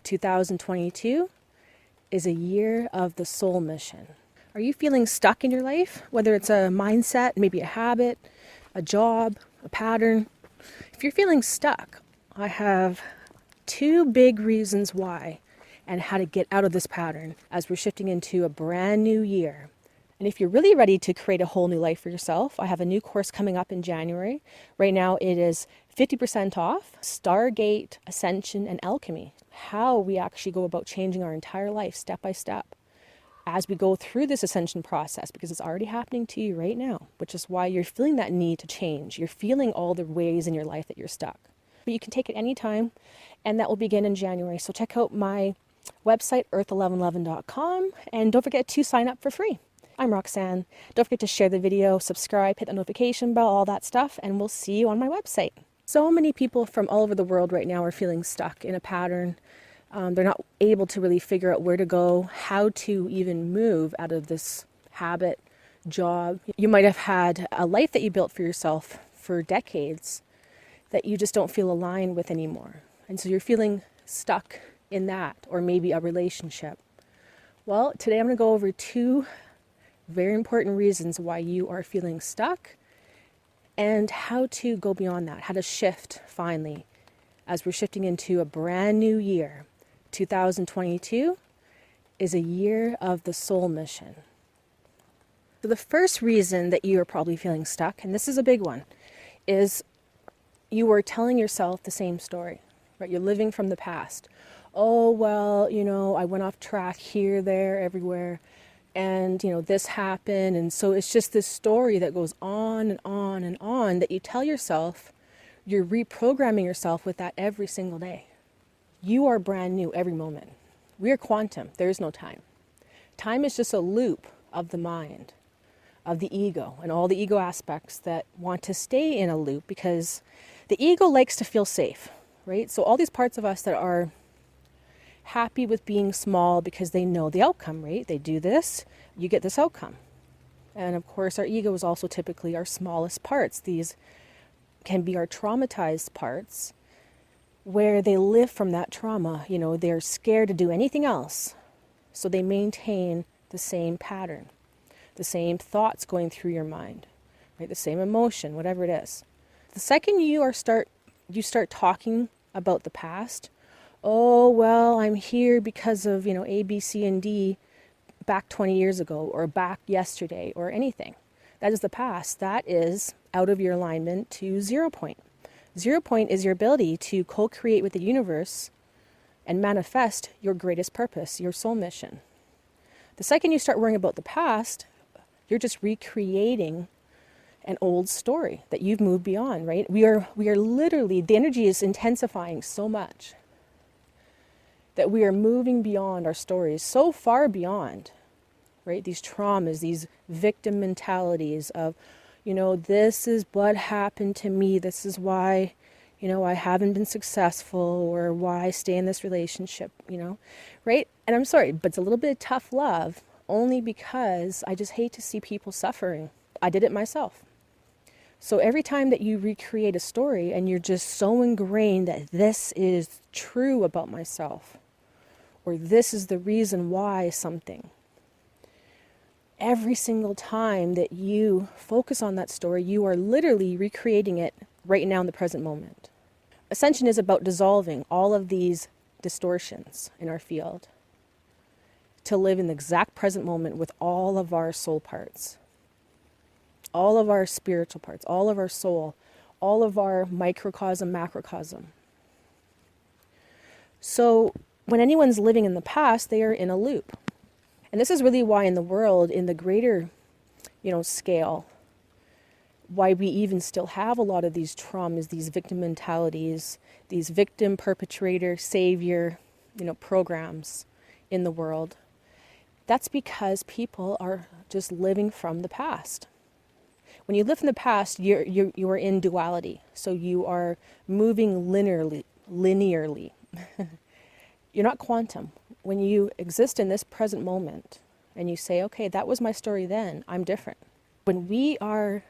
2022 is a year of the soul mission. Are you feeling stuck in your life? Whether it's a mindset, maybe a habit, a job, a pattern. If you're feeling stuck, I have 2 big reasons why and how to get out of this pattern as we're shifting into a brand new year. And if you're really ready to create a whole new life for yourself, I have a new course coming up in January. Right now it is 50% off, Stargate, Ascension, and Alchemy. How we actually go about changing our entire life step by step as we go through this ascension process, because it's already happening to you right now, which is why you're feeling that need to change. You're feeling all the ways in your life that you're stuck. But you can take it anytime, and that will begin in January. So check out my website, EARTH1111.com, and don't forget to sign up for free. I'm Roxanne. Don't forget to share the video, subscribe, hit the notification bell, all that stuff, and we'll see you on my website. So many people from all over the world right now are feeling stuck in a pattern. They're not able to really figure out where to go, how to even move out of this habit, job. You might have had a life that you built for yourself for decades that you just don't feel aligned with anymore. And so you're feeling stuck in that, or maybe a relationship. Well, today I'm going to go over 2 very important reasons why you are feeling stuck and how to go beyond that, how to shift finally as we're shifting into a brand new year. 2022 is a year of the soul mission. So the first reason that you are probably feeling stuck, and this is a big one, is you are telling yourself the same story, right? You're living from the past. Oh, well, I went off track here, there, everywhere. And, this happened. And so it's just this story that goes on and on and on that you tell yourself. You're reprogramming yourself with that every single day. You are brand new every moment. We are quantum. There is no time. Time is just a loop of the mind, of the ego, and all the ego aspects that want to stay in a loop because the ego likes to feel safe, right? So all these parts of us that are happy with being small because they know the outcome, right? They do this, you get this outcome. And of course, our ego is also typically our smallest parts. These can be our traumatized parts where they live from that trauma. They're scared to do anything else. So they maintain the same pattern, the same thoughts going through your mind, right? The same emotion, whatever it is. The second you start talking about the past, oh, well, I'm here because of, A, B, C, and D back 20 years ago or back yesterday or anything. That is the past. That is out of your alignment to 0 point. 0 point is your ability to co-create with the universe and manifest your greatest purpose, your soul mission. The second you start worrying about the past, you're just recreating an old story that you've moved beyond, right? We are literally, the energy is intensifying so much that we are moving beyond our stories, so far beyond, right? These traumas, these victim mentalities of, this is what happened to me. This is why, I haven't been successful, or why I stay in this relationship, right? And I'm sorry, but it's a little bit of tough love only because I just hate to see people suffering. I did it myself. So every time that you recreate a story and you're just so ingrained that this is true about myself, or this is the reason why something, every single time that you focus on that story, you are literally recreating it right now in the present moment. Ascension is about dissolving all of these distortions in our field to live in the exact present moment with all of our soul parts, all of our spiritual parts, all of our soul, all of our microcosm, macrocosm. So when anyone's living in the past, they are in a loop. And this is really why in the world, in the greater, scale, why we even still have a lot of these traumas, these victim mentalities, these victim, perpetrator, savior, programs in the world. That's because people are just living from the past. When you live in the past, you are in duality. So you are moving linearly. You're not quantum. When you exist in this present moment and you say, okay, that was my story then, I'm different. When we are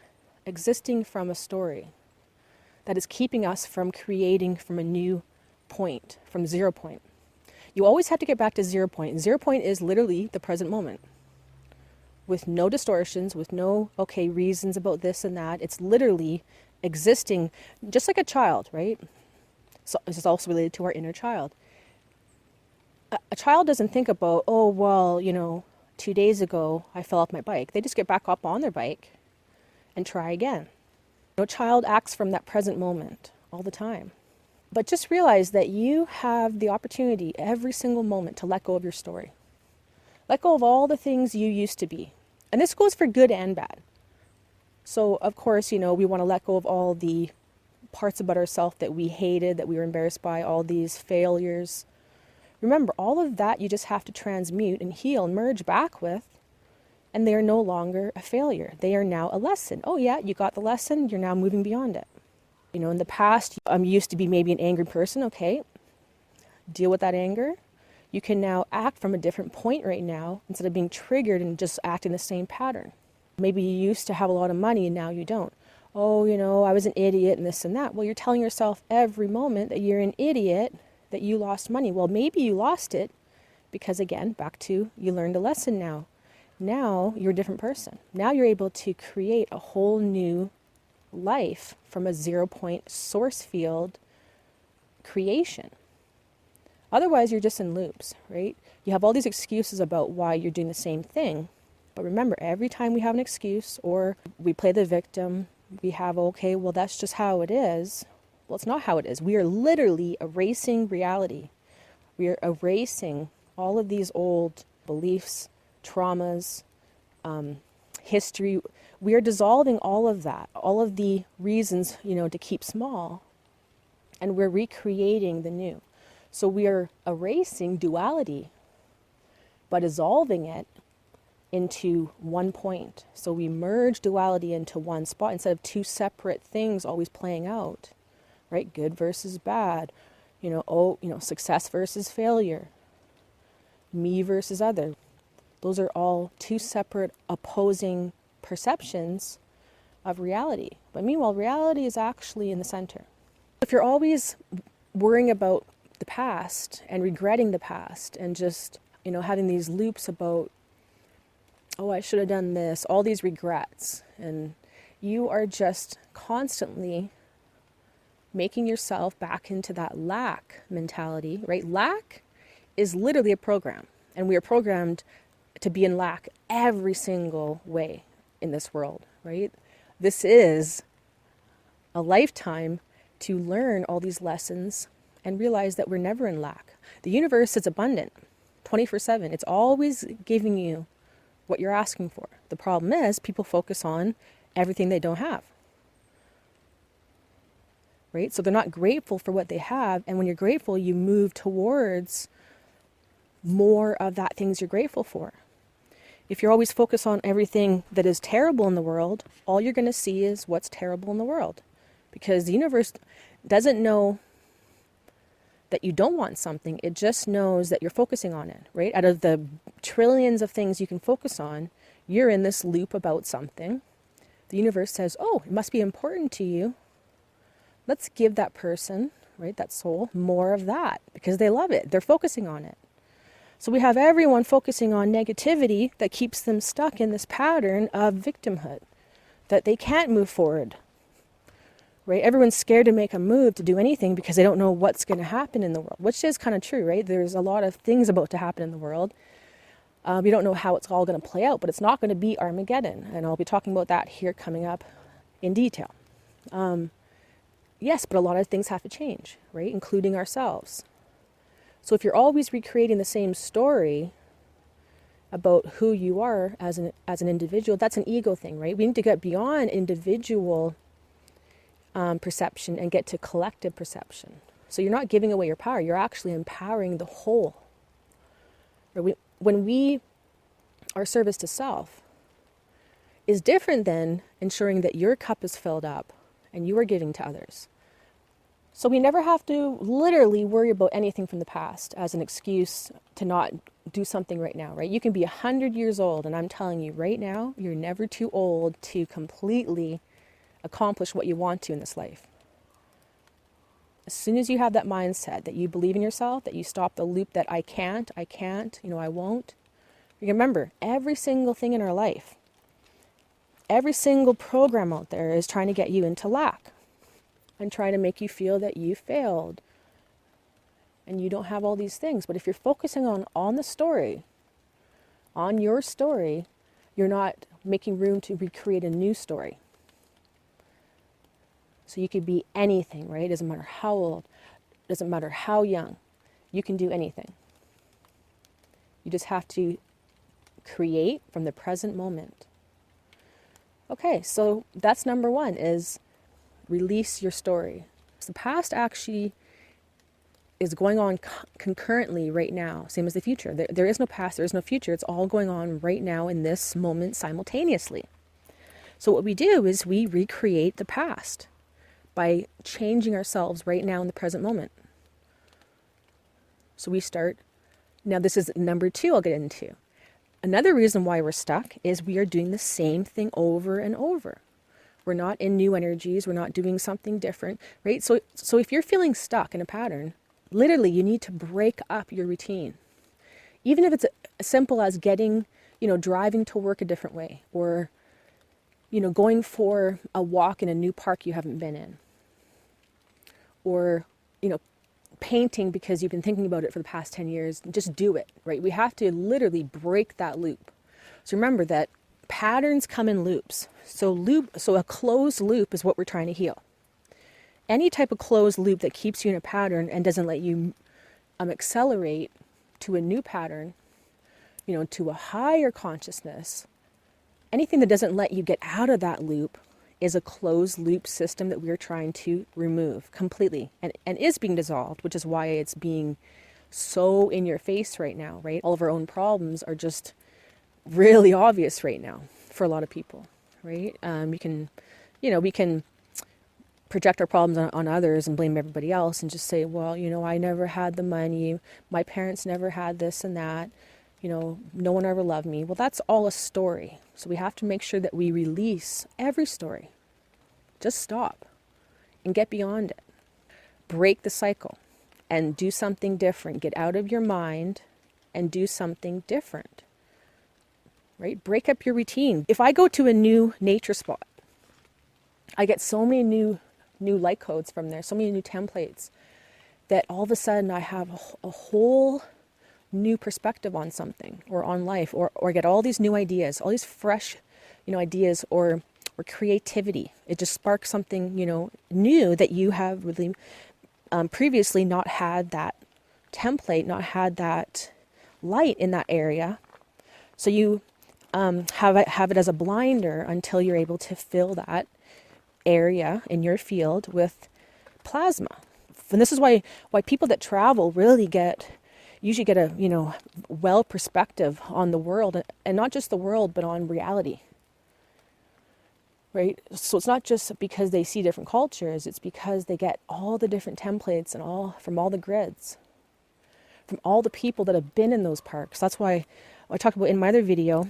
existing from a story that is keeping us from creating from a new point, from 0 point, You always have to get back to 0 point. And 0 point is literally the present moment, with no distortions, with no, okay, reasons about this and that. It's literally existing just like a child, right? So this is also related to our inner child. A child doesn't think about, oh, well, 2 days ago I fell off my bike. They just get back up on their bike and try again. No child acts from that present moment all the time. But just realize that you have the opportunity every single moment to let go of your story. Let go of all the things you used to be. And this goes for good and bad. So, of course, we want to let go of all the parts about ourselves that we hated, that we were embarrassed by, all these failures. Remember, all of that you just have to transmute and heal and merge back with, and they are no longer a failure. They are now a lesson. Oh yeah, you got the lesson, you're now moving beyond it. In the past, you used to be maybe an angry person. Okay, deal with that anger. You can now act from a different point right now instead of being triggered and just acting the same pattern. Maybe you used to have a lot of money and now you don't. Oh, I was an idiot and this and that. Well, you're telling yourself every moment that you're an idiot, that you lost money. Well, maybe you lost it because, again, back to you learned a lesson now. Now you're a different person. Now you're able to create a whole new life from a 0 point source field creation. Otherwise, you're just in loops, right? You have all these excuses about why you're doing the same thing. But remember, every time we have an excuse or we play the victim, we have, okay, well, that's just how it is. Well, it's not how it is. We are literally erasing reality. We are erasing all of these old beliefs, traumas, history. We are dissolving all of that, all of the reasons, to keep small, and we're recreating the new. So we are erasing duality, but dissolving it into 1 point. So we merge duality into one spot instead of two separate things always playing out, right? Good versus bad, success versus failure, me versus other. Those are all two separate opposing perceptions of reality. But meanwhile, reality is actually in the center. If you're always worrying about the past and regretting the past and just, having these loops about, oh, I should have done this, all these regrets, and you are just constantly making yourself back into that lack mentality, right? Lack is literally a program, and we are programmed to be in lack every single way in this world, right? This is a lifetime to learn all these lessons and realize that we're never in lack. The universe is abundant, 24/7. It's always giving you what you're asking for. The problem is people focus on everything they don't have, right? So they're not grateful for what they have. And when you're grateful, you move towards more of that things you're grateful for. If you're always focused on everything that is terrible in the world, all you're going to see is what's terrible in the world, because the universe doesn't know that you don't want something. It just knows that you're focusing on it, right? Out of the trillions of things you can focus on, you're in this loop about something. The universe says, oh, it must be important to you. Let's give that person, right, that soul, more of that because they love it. They're focusing on it. So we have everyone focusing on negativity that keeps them stuck in this pattern of victimhood, that they can't move forward. Right? Everyone's scared to make a move, to do anything, because they don't know what's going to happen in the world, which is kind of true, right? There's a lot of things about to happen in the world. We don't know how it's all going to play out, but it's not going to be Armageddon. And I'll be talking about that here coming up in detail. Yes, but a lot of things have to change, right? Including ourselves. So if you're always recreating the same story about who you are as an individual, that's an ego thing, right? We need to get beyond individual perception and get to collective perception. So you're not giving away your power, you're actually empowering the whole. When we, our service to self is different than ensuring that your cup is filled up and you are giving to others. So we never have to literally worry about anything from the past as an excuse to not do something right now, right? You can be 100 years old, and I'm telling you right now, you're never too old to completely accomplish what you want to in this life. As soon as you have that mindset that you believe in yourself, that you stop the loop that I can't, I won't. Remember, every single thing in our life, every single program out there is trying to get you into lack and trying to make you feel that you failed and you don't have all these things. But if you're focusing on the story, on your story, you're not making room to recreate a new story. So you could be anything, right? It doesn't matter how old, it doesn't matter how young. You can do anything. You just have to create from the present moment. Okay, so that's number one, is release your story. So the past actually is going on concurrently right now, same as the future. There is no past, there is no future. It's all going on right now in this moment simultaneously. So what we do is we recreate the past by changing ourselves right now in the present moment. So we start, now this is number two I'll get into. Another reason why we're stuck is we are doing the same thing over and over. We're not in new energies, we're not doing something different, right? So if you're feeling stuck in a pattern, literally you need to break up your routine. Even if it's as simple as getting, driving to work a different way, or, going for a walk in a new park you haven't been in. Or, painting because you've been thinking about it for the past 10 years, just do it, right? We have to literally break that loop. So remember that patterns come in loops. So a closed loop is what we're trying to heal. Any type of closed loop that keeps you in a pattern and doesn't let you accelerate to a new pattern, to a higher consciousness, anything that doesn't let you get out of that loop is a closed loop system that we're trying to remove completely and is being dissolved, which is why it's being so in your face right now, right? All of our own problems are just really obvious right now for a lot of people, right? We can project our problems on others and blame everybody else and just say, well, I never had the money, my parents never had this and that, no one ever loved me. Well, that's all a story. So we have to make sure that we release every story. Just stop and get beyond it. Break the cycle and do something different. Get out of your mind and do something different, right? Break up your routine. If I go to a new nature spot, I get so many new light codes from there, so many new templates, that all of a sudden I have a whole new perspective on something or on life, or get all these new ideas, all these fresh, ideas or creativity. It just sparks something, new that you have really previously not had that template, not had that light in that area. So you have it as a blinder until you're able to fill that area in your field with plasma. And this is why people that travel really usually get a well perspective on the world, and not just the world, but on reality, right? So it's not just because they see different cultures, it's because they get all the different templates and from all the grids, from all the people that have been in those parks. That's why I talked about in my other video,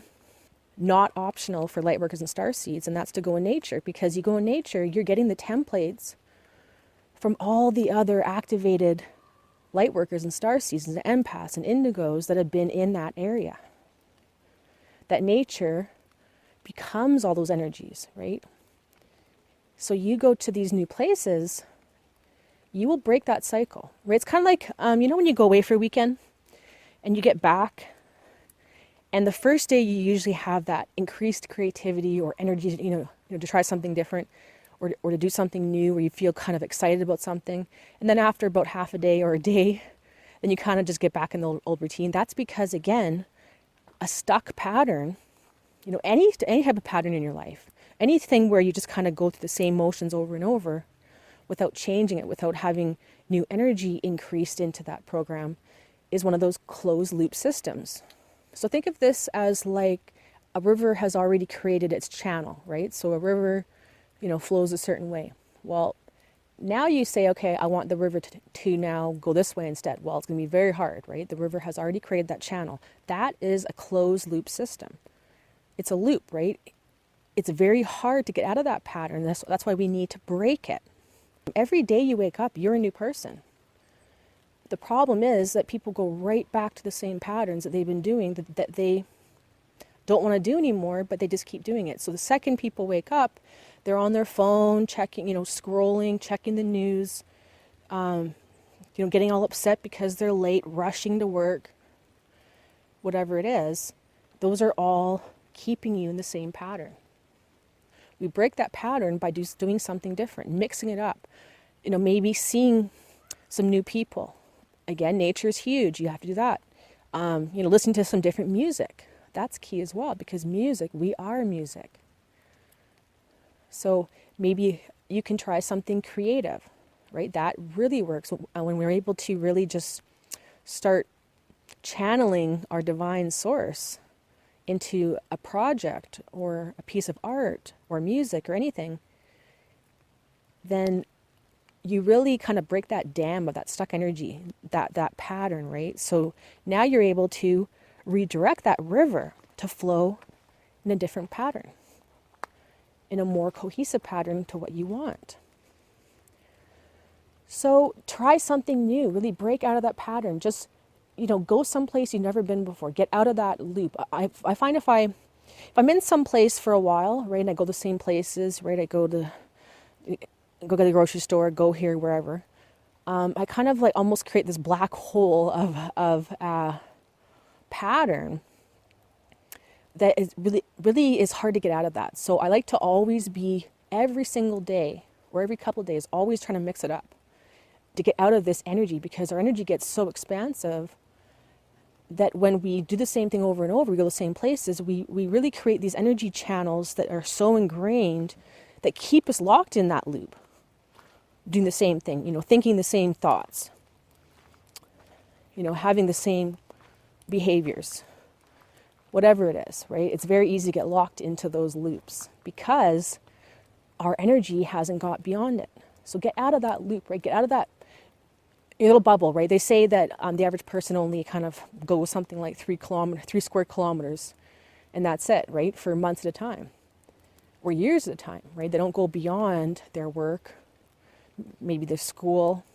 not optional for lightworkers and starseeds, and that's to go in nature. Because you go in nature, you're getting the templates from all the other activated lightworkers and starseeds and empaths and indigos that have been in that area. That nature becomes all those energies, right? So you go to these new places, you will break that cycle, right? It's kind of like, when you go away for a weekend and you get back, and the first day you usually have that increased creativity or energy, to try something different, or to do something new, where you feel kind of excited about something. And then after about half a day or a day, then you kind of just get back in the old routine. That's because, again, a stuck pattern, any type of pattern in your life, anything where you just kind of go through the same motions over and over without changing it, without having new energy increased into that program, is one of those closed loop systems. So think of this as like a river has already created its channel, right? So a river, flows a certain way. Well, now you say, okay, I want the river to now go this way instead. Well, it's going to be very hard, right? The river has already created that channel. That is a closed loop system. It's a loop, right? It's very hard to get out of that pattern. That's why we need to break it. Every day you wake up, you're a new person. The problem is that people go right back to the same patterns that they've been doing that they don't want to do anymore, but they just keep doing it. So the second people wake up, they're on their phone, checking, scrolling, checking the news, getting all upset because they're late, rushing to work, whatever it is. Those are all keeping you in the same pattern. We break that pattern by doing something different, mixing it up, maybe seeing some new people. Again, nature is huge. You have to do that. Listen to some different music. That's key as well, because music, we are music. So maybe you can try something creative, right? That really works when we're able to really just start channeling our divine source into a project or a piece of art or music or anything. Then you really kind of break that dam of that stuck energy, that pattern, right? So now you're able to redirect that river to flow in a different pattern, in a more cohesive pattern to what you want. So try something new, really break out of that pattern. Just, go someplace you've never been before. Get out of that loop. I find if I'm in some place for a while, right, and I go to the same places, right, I go to the grocery store, go here, wherever, I kind of like almost create this black hole of pattern that is really is hard to get out of that. So I like to always be every single day or every couple of days, always trying to mix it up to get out of this energy, because our energy gets so expansive that when we do the same thing over and over, we go to the same places, we really create these energy channels that are so ingrained that keep us locked in that loop, doing the same thing, thinking the same thoughts, having the same behaviors, whatever it is, right? It's very easy to get locked into those loops because our energy hasn't got beyond it. So get out of that loop, right? Get out of that little bubble, right? They say that the average person only kind of goes something like 3 square kilometers, and that's it, right? For months at a time or years at a time, right? They don't go beyond their work, maybe their school,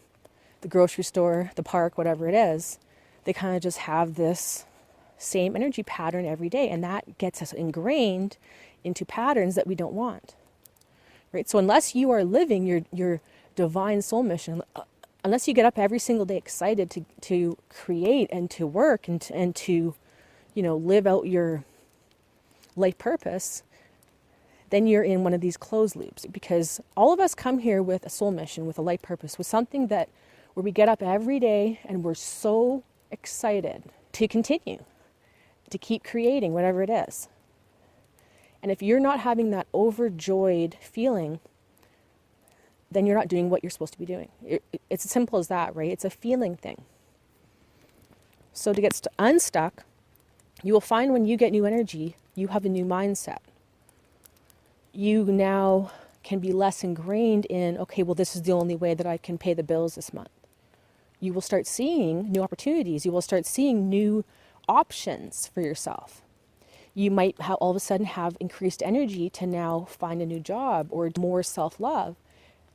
the grocery store, the park, whatever it is. They kind of just have this same energy pattern every day, and that gets us ingrained into patterns that we don't want, right? So unless you are living your divine soul mission, unless you get up every single day excited to create and to work and to live out your life purpose, then you're in one of these closed loops. Because all of us come here with a soul mission, with a life purpose, with something where we get up every day and we're so excited to continue, to keep creating whatever it is. And if you're not having that overjoyed feeling, then you're not doing what you're supposed to be doing. It's as simple as that, right? It's a feeling thing. So to get unstuck, you will find when you get new energy, you have a new mindset. You now can be less ingrained in, okay, well, this is the only way that I can pay the bills this month. You will start seeing new opportunities. You will start seeing new options for yourself. You might all of a sudden have increased energy to now find a new job or more self-love,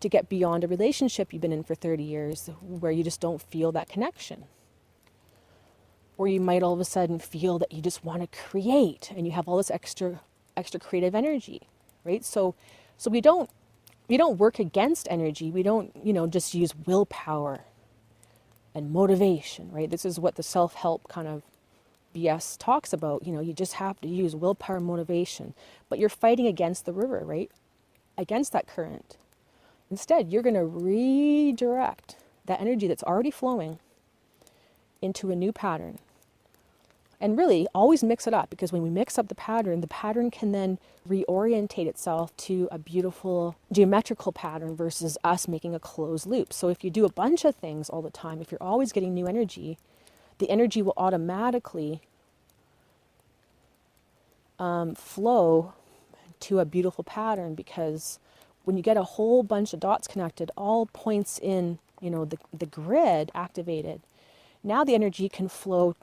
to get beyond a relationship you've been in for 30 years where you just don't feel that connection. Or you might all of a sudden feel that you just want to create and you have all this extra creative energy, right? So we don't work against energy. We don't, just use willpower and motivation, right? This is what the self-help kind of BS talks about. You just have to use willpower and motivation, but you're fighting against the river, right? Against that current. Instead, you're going to redirect that energy that's already flowing into a new pattern. And really, always mix it up, because when we mix up the pattern can then reorientate itself to a beautiful geometrical pattern versus us making a closed loop. So if you do a bunch of things all the time, if you're always getting new energy, the energy will automatically flow to a beautiful pattern, because when you get a whole bunch of dots connected, all points in, the grid activated, now the energy can flow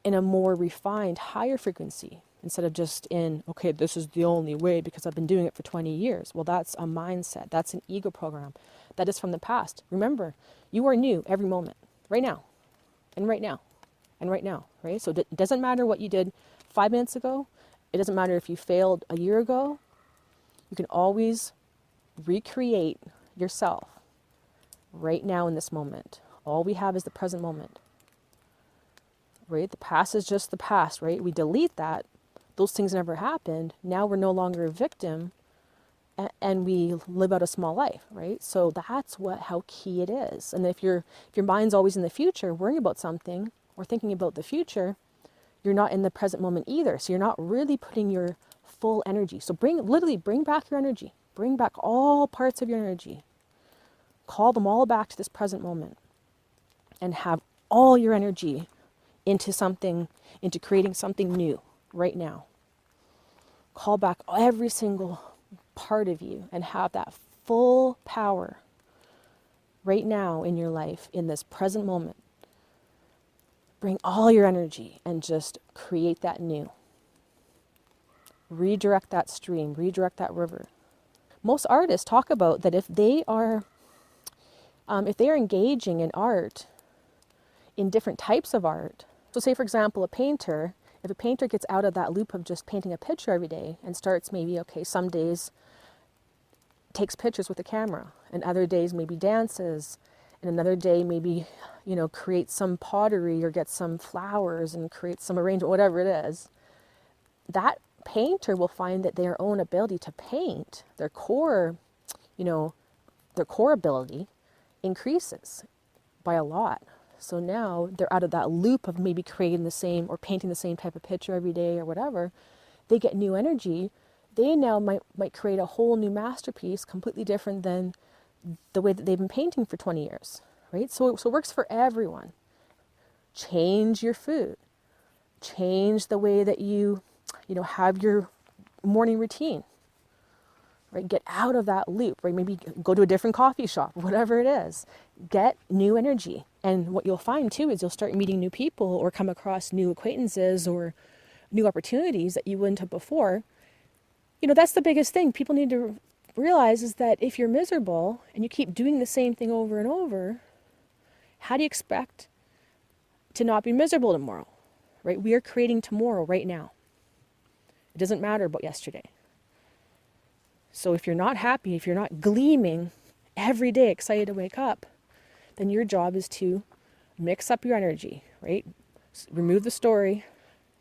in a more refined, higher frequency, instead of just in, okay, this is the only way because I've been doing it for 20 years. Well, that's a mindset. That's an ego program. that is from the past. Remember, you are new every moment, right now, and right now, and right now, right? So it doesn't matter what you did 5 minutes ago. It doesn't matter if you failed a year ago. You can always recreate yourself right now in this moment. All we have is the present moment, right? The past is just the past, right? We delete that. Those things never happened. Now we're no longer a victim, and we live out a small life, right? So that's how key it is. And if your mind's always in the future, worrying about something or thinking about the future, you're not in the present moment either. So you're not really putting your full energy. So literally bring back your energy. Bring back all parts of your energy. Call them all back to this present moment and have all your energy into creating something new right now. Call back every single part of you and have that full power right now in your life, in this present moment. Bring all your energy and just create that new. Redirect that stream, redirect that river. Most artists talk about that if they are engaging in art, in different types of art. So say, for example, a painter, if a painter gets out of that loop of just painting a picture every day and starts maybe, some days takes pictures with a camera, and other days maybe dances, and another day maybe, creates some pottery or gets some flowers and creates some arrangement, whatever it is, that painter will find that their own ability to paint, their core ability increases by a lot. So now they're out of that loop of maybe creating the same or painting the same type of picture every day or whatever. They get new energy. They now might create a whole new masterpiece, completely different than the way that they've been painting for 20 years, right? So it works for everyone. Change your food. Change the way that you have your morning routine, right? Get out of that loop, right? Maybe go to a different coffee shop, whatever it is. Get new energy. And what you'll find too is you'll start meeting new people or come across new acquaintances or new opportunities that you wouldn't have before. That's the biggest thing people need to realize, is that if you're miserable and you keep doing the same thing over and over, how do you expect to not be miserable tomorrow, right? We are creating tomorrow right now. It doesn't matter about yesterday. So if you're not happy, if you're not gleaming every day, excited to wake up, then your job is to mix up your energy, right? Remove the story,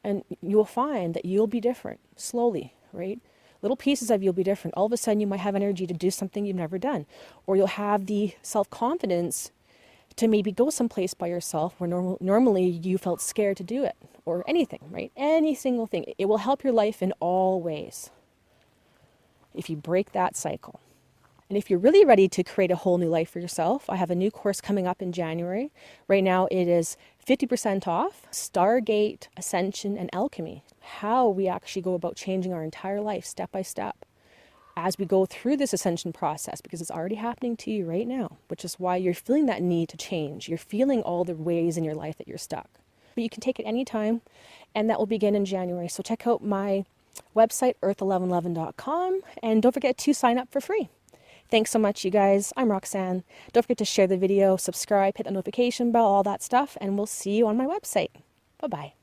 and you will find that you'll be different slowly, right? Little pieces of you'll be different. All of a sudden you might have energy to do something you've never done, or you'll have the self-confidence to maybe go someplace by yourself where normally you felt scared to do it, or anything, right? Any single thing. It will help your life in all ways if you break that cycle. And if you're really ready to create a whole new life for yourself, I have a new course coming up in January. Right now it is 50% off, Stargate, Ascension, and Alchemy. How we actually go about changing our entire life step by step as we go through this ascension process, because it's already happening to you right now, which is why you're feeling that need to change. You're feeling all the ways in your life that you're stuck. But you can take it anytime, and that will begin in January. So check out my website, EARTH1111.com, and don't forget to sign up for free. Thanks so much, you guys. I'm Roxanne. Don't forget to share the video, subscribe, hit the notification bell, all that stuff, and we'll see you on my website. Bye-bye.